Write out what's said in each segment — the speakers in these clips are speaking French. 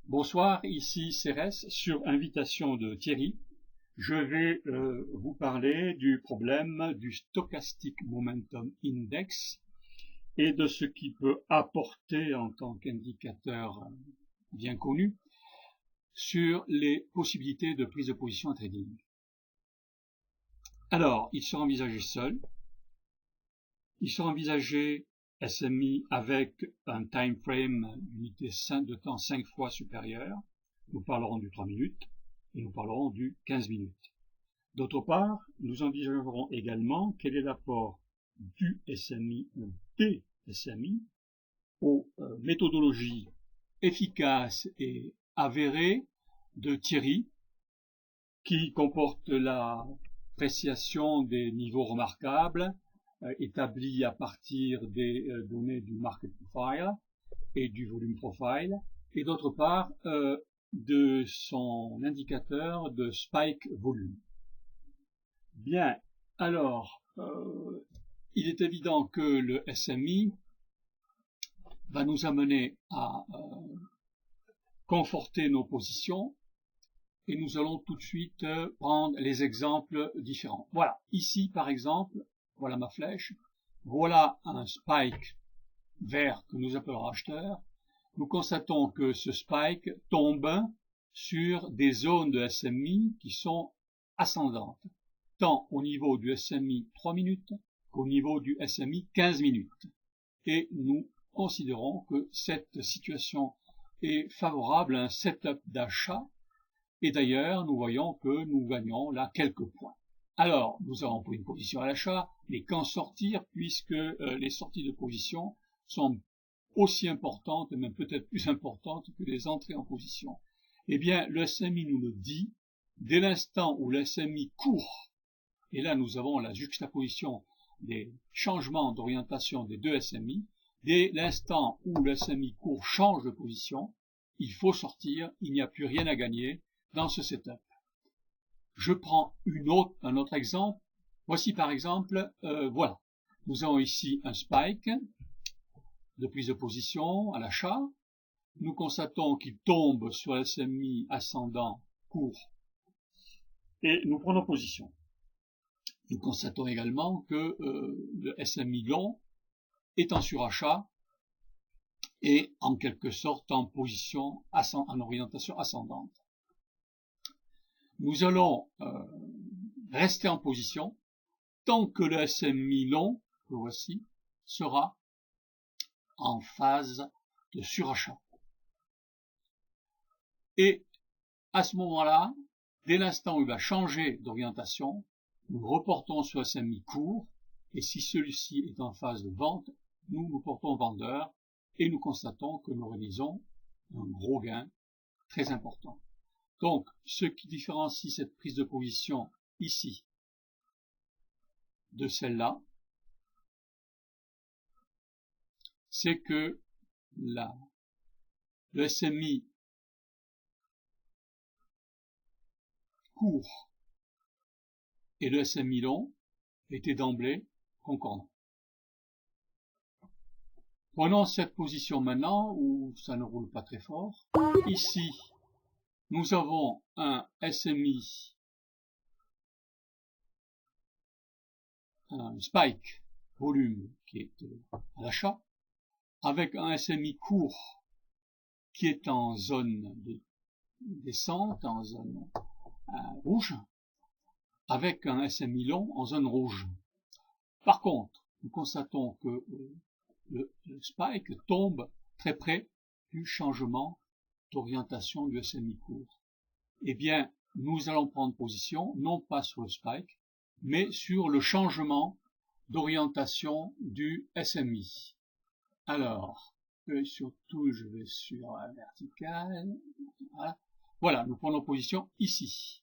Bonsoir, ici Cérès. Sur invitation de Thierry, je vais vous parler du problème du Stochastic Momentum Index et de ce qu'il peut apporter en tant qu'indicateur bien connu sur les possibilités de prise de position en trading. Alors, il sera envisagé seul, il sera envisagé SMI avec un time frame d'unité de temps 5 fois supérieur. Nous parlerons du 3 minutes et nous parlerons du 15 minutes. D'autre part, nous envisagerons également quel est l'apport du SMI ou des SMI aux méthodologies efficaces et avérées de Thierry, qui comporte l'appréciation des niveaux remarquables établis à partir des données du market profile et du volume profile, et d'autre part de son indicateur de spike volume. Bien, alors, il est évident que le SMI va nous amener à conforter nos positions, et nous allons tout de suite prendre les exemples différents. Voilà, ici par exemple, voilà ma flèche, voilà un spike vert que nous appellerons acheteur. Nous constatons que ce spike tombe sur des zones de SMI qui sont ascendantes, tant au niveau du SMI 3 minutes qu'au niveau du SMI 15 minutes. Et nous considérons que cette situation est favorable à un setup d'achat, et d'ailleurs nous voyons que nous gagnons là quelques points. Alors, nous avons pris une position à l'achat, mais quand sortir, puisque les sorties de position sont aussi importantes, et même peut-être plus importantes que les entrées en position. Eh bien, le SMI nous le dit, dès l'instant où le SMI court, et là nous avons la juxtaposition des changements d'orientation des deux SMI, dès l'instant où le SMI court change de position, il faut sortir, il n'y a plus rien à gagner dans ce setup. Je prends un autre exemple. Voici par exemple, voilà, nous avons ici un spike de prise de position à l'achat. Nous constatons qu'il tombe sur le SMI ascendant court et nous prenons position. Nous constatons également que le SMI long est en surachat et en quelque sorte en position en orientation ascendante. Nous allons rester en position tant que le SMI long, que voici, sera en phase de surachat. Et à ce moment-là, dès l'instant où il va changer d'orientation, nous reportons sur SMI court, et si celui-ci est en phase de vente, nous portons vendeur, et nous constatons que nous réalisons un gros gain très important. Donc, ce qui différencie cette prise de position ici de celle-là, c'est que le SMI court et le SMI long étaient d'emblée concordants. Prenons cette position maintenant où ça ne roule pas très fort. Ici, nous avons un SMI, un spike volume qui est à l'achat, avec un SMI court qui est en zone de descente, en zone rouge, avec un SMI long en zone rouge. Par contre, nous constatons que le spike tombe très près du changement d'orientation du SMI court. Eh bien, nous allons prendre position, non pas sur le spike, mais sur le changement d'orientation du SMI. Alors, surtout, je vais sur la verticale. Voilà, nous prenons position ici.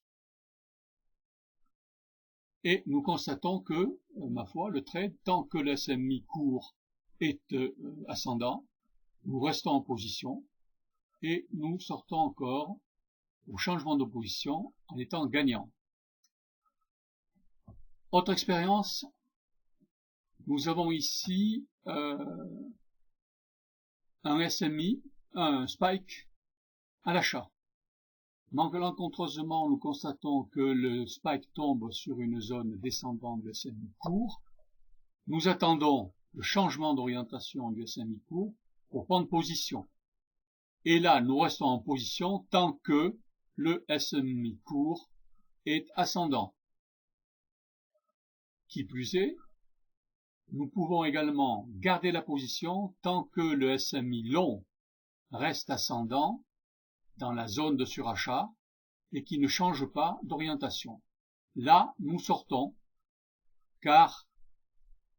Et nous constatons que, ma foi, le trade, tant que le SMI court est ascendant, nous restons en position et nous sortons encore au changement de position en étant gagnant. Autre expérience, nous avons ici un SMI, un spike à l'achat. Malencontreusement, nous constatons que le spike tombe sur une zone descendante du SMI court. Nous attendons le changement d'orientation du SMI court pour prendre position. Et là, nous restons en position tant que le SMI court est ascendant. Qui plus est, nous pouvons également garder la position tant que le SMI long reste ascendant dans la zone de surachat et qui ne change pas d'orientation. Là, nous sortons car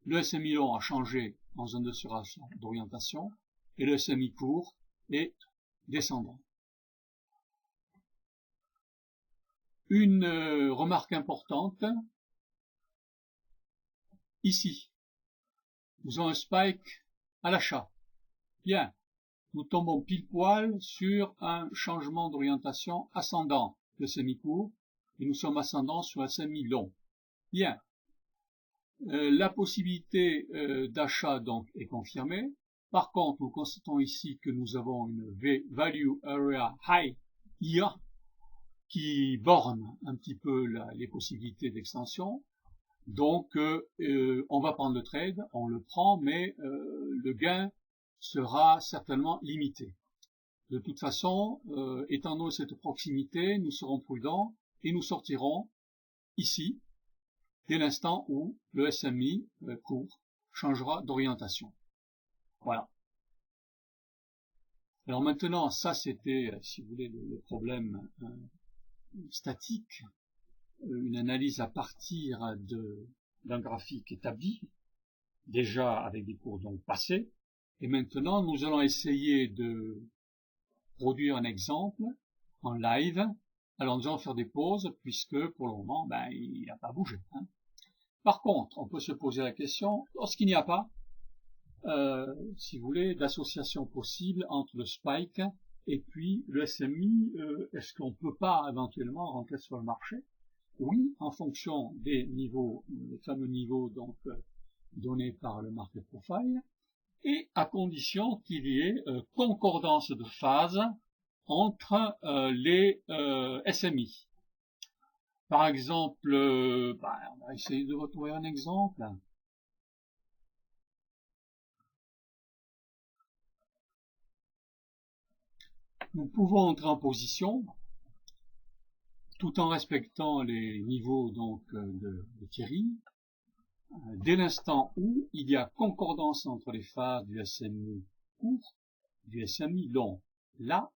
le SMI long a changé en zone de surachat d'orientation et le SMI court est descendant. Une remarque importante, ici, nous avons un spike à l'achat. Bien, nous tombons pile poil sur un changement d'orientation ascendant de semi-court et nous sommes ascendants sur un semi-long. Bien, la possibilité d'achat donc est confirmée. Par contre, nous constatons ici que nous avons une value area high here qui borne un petit peu les possibilités d'extension. Donc, on va prendre le trade, on le prend, mais le gain sera certainement limité. De toute façon, étant donné cette proximité, nous serons prudents et nous sortirons ici dès l'instant où le SMI court changera d'orientation. Voilà. Alors maintenant, ça c'était, si vous voulez, le problème statique, une analyse à partir d'un graphique établi, déjà avec des cours donc passés. Et maintenant, nous allons essayer de produire un exemple en live. Alors, nous allons faire des pauses, puisque pour le moment, il n'a pas bougé. Hein. Par contre, on peut se poser la question, lorsqu'il n'y a pas, si vous voulez, d'association possible entre le spike et puis le SMI, est-ce qu'on ne peut pas éventuellement rentrer sur le marché? Oui, en fonction des niveaux, les fameux niveaux donc donnés par le market profile, et à condition qu'il y ait concordance de phase entre les SMI. Par exemple, on va essayer de retrouver un exemple. Nous pouvons entrer en position tout en respectant les niveaux donc de Thierry, dès l'instant où il y a concordance entre les phases du SMI court et du SMI long. Là,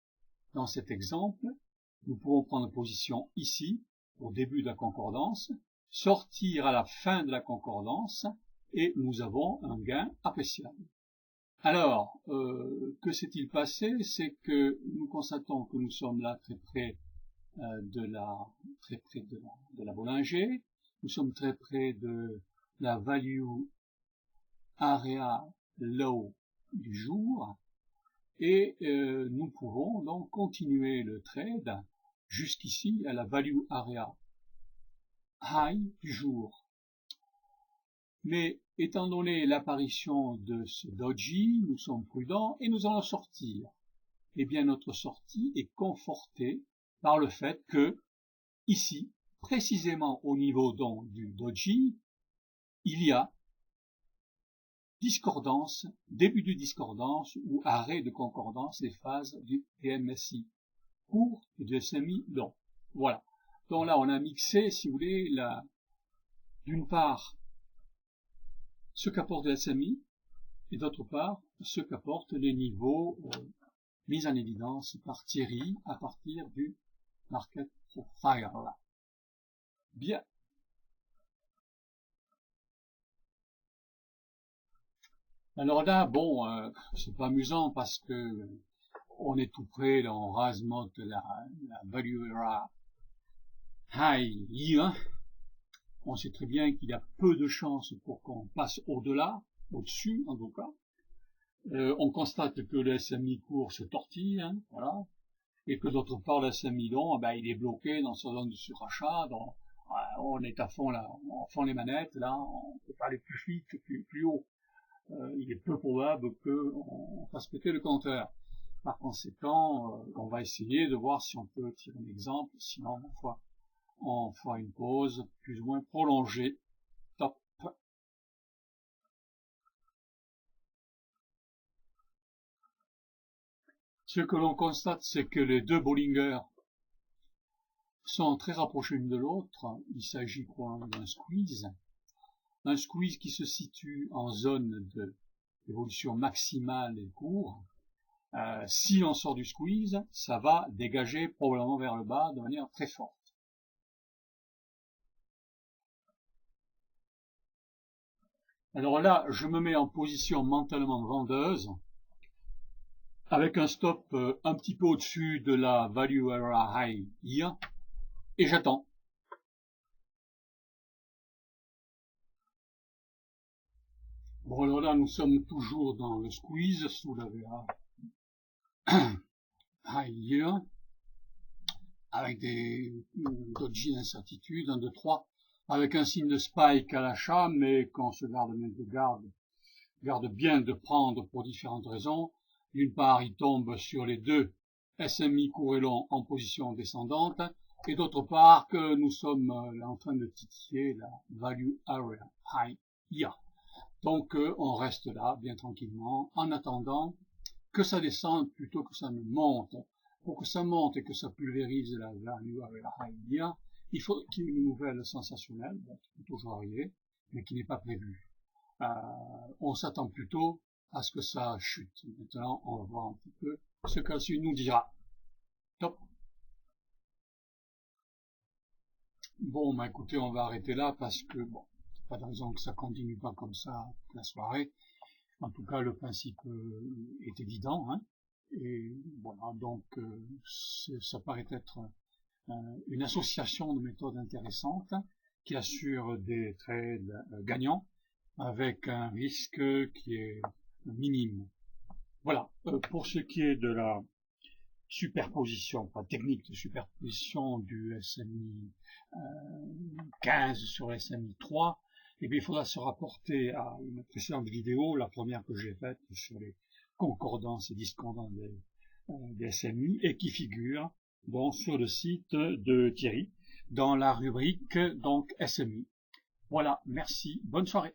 dans cet exemple, nous pouvons prendre position ici, au début de la concordance, sortir à la fin de la concordance, et nous avons un gain appréciable. Alors, que s'est-il passé? C'est que nous constatons que nous sommes là très près de la Bollinger, nous sommes très près de la value area low du jour, et nous pouvons donc continuer le trade jusqu'ici à la value area high du jour. Mais étant donné l'apparition de ce doji, nous sommes prudents et nous allons sortir. Eh bien, notre sortie est confortée par le fait que, ici, précisément au niveau donc du doji, il y a discordance, début de discordance ou arrêt de concordance des phases du PMSI court et du SMI long. Voilà. Donc là, on a mixé, si vous voulez, d'une part, ce qu'apporte le SMI, et d'autre part, ce qu'apportent les niveaux mis en évidence par Thierry à partir du market profile. Bien. Alors là, bon, c'est pas amusant parce que on est tout près, là, on rasemote la value high here. On sait très bien qu'il y a peu de chances pour qu'on passe au-delà, au-dessus en tout cas. On constate que le SMI court se tortille, hein, voilà, et que d'autre part le SMI long, il est bloqué dans sa zone de surachat, donc on est à fond là, on fond les manettes, là, on peut pas aller plus vite, plus haut. Il est peu probable qu'on fasse péter le compteur. Par conséquent, on va essayer de voir si on peut tirer un exemple, sinon on fera une pause plus ou moins prolongée. Top. Ce que l'on constate, c'est que les deux Bollinger sont très rapprochés l'une de l'autre. Il s'agit probablement d'un squeeze. Un squeeze qui se situe en zone d'évolution maximale et court. Si l'on sort du squeeze, ça va dégager probablement vers le bas de manière très forte. Alors là, je me mets en position mentalement vendeuse, avec un stop un petit peu au-dessus de la value area high here, et j'attends. Bon, alors là, nous sommes toujours dans le squeeze sous la VA high here, avec des doji d'incertitude, 1, 2, 3, avec un signe de spike à l'achat, mais qu'on se garde bien de prendre pour différentes raisons. D'une part, il tombe sur les deux SMI court et long en position descendante, et d'autre part que nous sommes en train de titiller la value area high here. Donc on reste là bien tranquillement en attendant que ça descende plutôt que ça ne monte. Pour que ça monte et que ça pulvérise la value area high here, il faut qu'il y ait une nouvelle sensationnelle, qui peut toujours arriver, mais qui n'est pas prévue. On s'attend plutôt à ce que ça chute. Maintenant, on va voir un petit peu ce que la suite nous dira. Top. Bon, bah écoutez, on va arrêter là parce que, bon, pas de raison que ça continue pas comme ça toute la soirée. En tout cas, le principe est évident, hein. Et voilà, donc ça paraît être une association de méthodes intéressantes qui assure des trades gagnants avec un risque qui est minime. Voilà, pour ce qui est de la superposition, pas technique de superposition du SMI 15 sur SMI 3, et bien il faudra se rapporter à une précédente vidéo, la première que j'ai faite sur les concordances et discordances des SMI, et qui figure donc sur le site de Thierry, dans la rubrique donc SMI. Voilà, merci, bonne soirée.